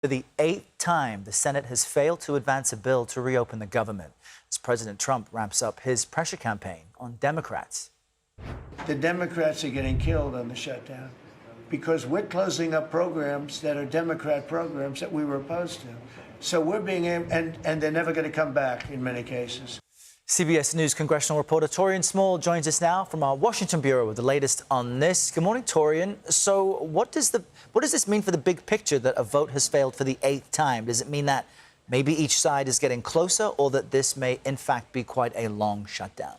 For the 8th time, the Senate has failed to advance a bill to reopen the government as President Trump ramps up his pressure campaign on Democrats. The Democrats are getting killed on the shutdown because we're closing up programs that are Democrat programs that we were opposed to. So we're being, and they're never going to come back in many cases. CBS News congressional reporter Taurean Small joins us now from our Washington bureau with the latest on this. Good morning, Taurean. So what does this mean for the big picture that a vote has failed for the 8th time? Does it mean that maybe each side is getting closer, or that this may in fact be quite a long shutdown?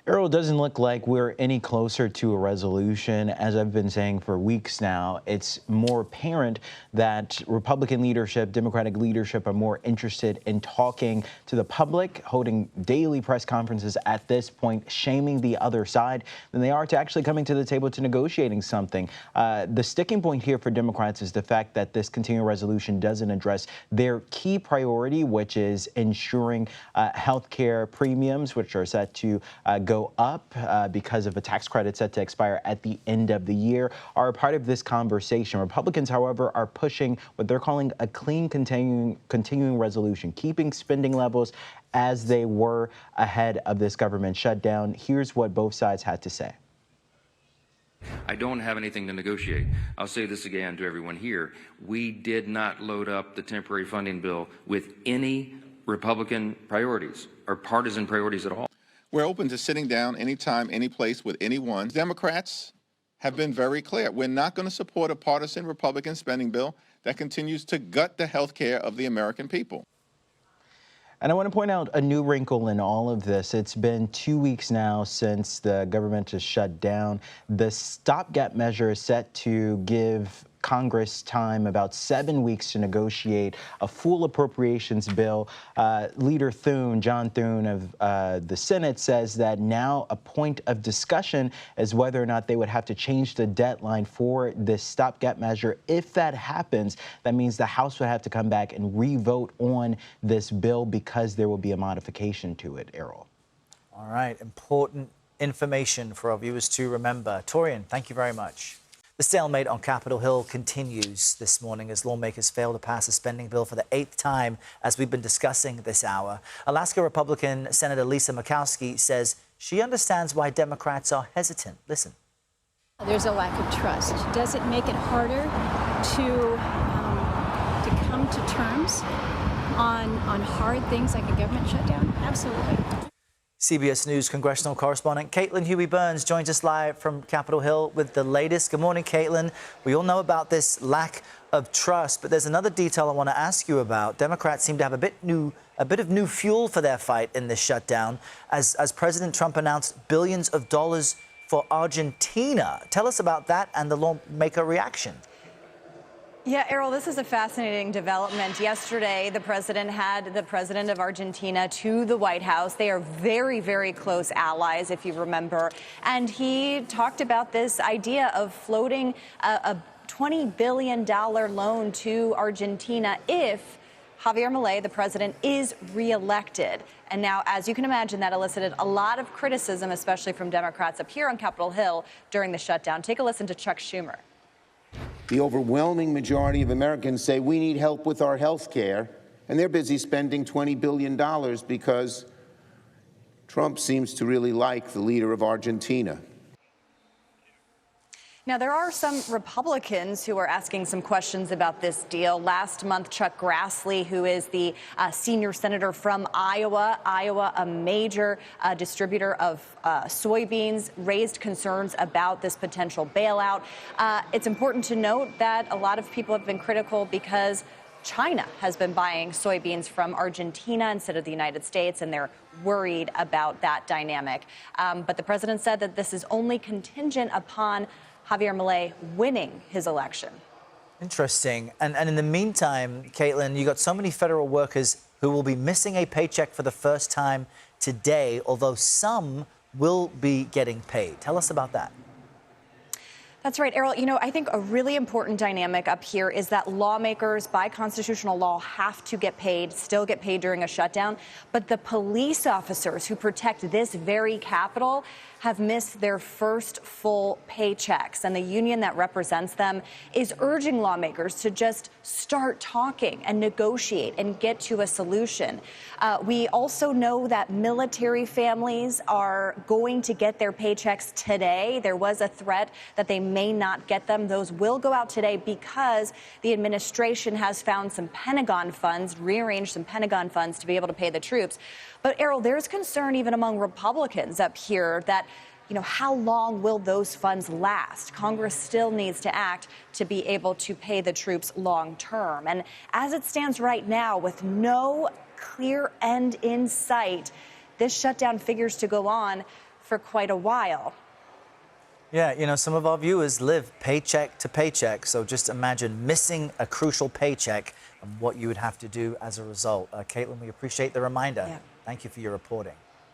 Errol, doesn't look like we're any closer to a resolution. As I've been saying for weeks now, it's more apparent that Republican leadership, Democratic leadership are more interested in talking to the public, holding daily press conferences at this point, shaming the other side, than they are to actually coming to the table to negotiating something. The sticking point here for Democrats is the fact that this continuing resolution doesn't address their key priority, which is ensuring health care premiums, which are set to go up because of a tax credit set to expire at the end of the year, are a part of this conversation. Republicans, however, are pushing what they're calling a clean continuing resolution, keeping spending levels as they were ahead of this government shutdown. Here's what both sides had to say. I don't have anything to negotiate. I'll say this again to everyone here. We did not load up the temporary funding bill with any Republican priorities or partisan priorities at all. We're open to sitting down anytime, any place with anyone. Democrats have been very clear. We're not going to support a partisan Republican spending bill that continues to gut the health care of the American people. And I want to point out a new wrinkle in all of this. It's been 2 weeks now since the government has shut down. The stopgap measure is set to give Congress time, about 7 weeks, to negotiate a full appropriations bill. Leader John Thune of the Senate says that now a point of discussion is whether or not they would have to change the deadline for this stopgap measure. If that happens, that means the House would have to come back and re-vote on this bill because there will be a modification to it, Errol. All right, important information for our viewers to remember. Taurean, thank you very much. The stalemate on Capitol Hill continues this morning as lawmakers fail to pass a spending bill for the 8th time, as we've been discussing this hour. Alaska Republican Senator Lisa Murkowski says she understands why Democrats are hesitant. Listen. There's a lack of trust. Does it make it harder to come to terms on hard things like a government shutdown? Absolutely. CBS News congressional correspondent Caitlin Huey-Burns joins us live from Capitol Hill with the latest. Good morning, Caitlin. We all know about this lack of trust, but there's another detail I want to ask you about. Democrats seem to have a bit of new fuel for their fight in this shutdown as President Trump announced billions of dollars for Argentina. Tell us about that and the lawmaker reaction. Yeah, Errol, this is a fascinating development. Yesterday, the president had the president of Argentina to the White House. They are very, very close allies, if you remember. And he talked about this idea of floating a $20 billion loan to Argentina if Javier Milei, the president, is reelected. And now, as you can imagine, that elicited a lot of criticism, especially from Democrats up here on Capitol Hill during the shutdown. Take a listen to Chuck Schumer. The overwhelming majority of Americans say we need help with our health care, and they're busy spending $20 billion because Trump seems to really like the leader of Argentina. Now, there are some Republicans who are asking some questions about this deal. Last month, Chuck Grassley, who is the senior senator from Iowa, a major distributor of soybeans, raised concerns about this potential bailout. It's important to note that a lot of people have been critical because China has been buying soybeans from Argentina instead of the United States, and they're worried about that dynamic. But the president said that this is only contingent upon Javier Milei winning his election. Interesting. And in the meantime, Caitlin, you got so many federal workers who will be missing a paycheck for the first time today, although some will be getting paid. Tell us about that. That's right, Errol. You know, I think a really important dynamic up here is that lawmakers, by constitutional law, have to get paid, still get paid during a shutdown. But the police officers who protect this very Capitol have missed their first full paychecks. And the union that represents them is urging lawmakers to just start talking and negotiate and get to a solution. We also know that military families are going to get their paychecks today. There was a threat that they may not get them. Those will go out today because the administration has found some Pentagon funds, rearranged some Pentagon funds to be able to pay the troops. But Errol, there's concern even among Republicans up here that, you know, how long will those funds last? Congress still needs to act to be able to pay the troops long term. And as it stands right now, with no clear end in sight, this shutdown figures to go on for quite a while. Yeah, you know, some of our viewers live paycheck to paycheck, so just imagine missing a crucial paycheck and what you would have to do as a result. Caitlin, we appreciate the reminder. Yeah. Thank you for your reporting.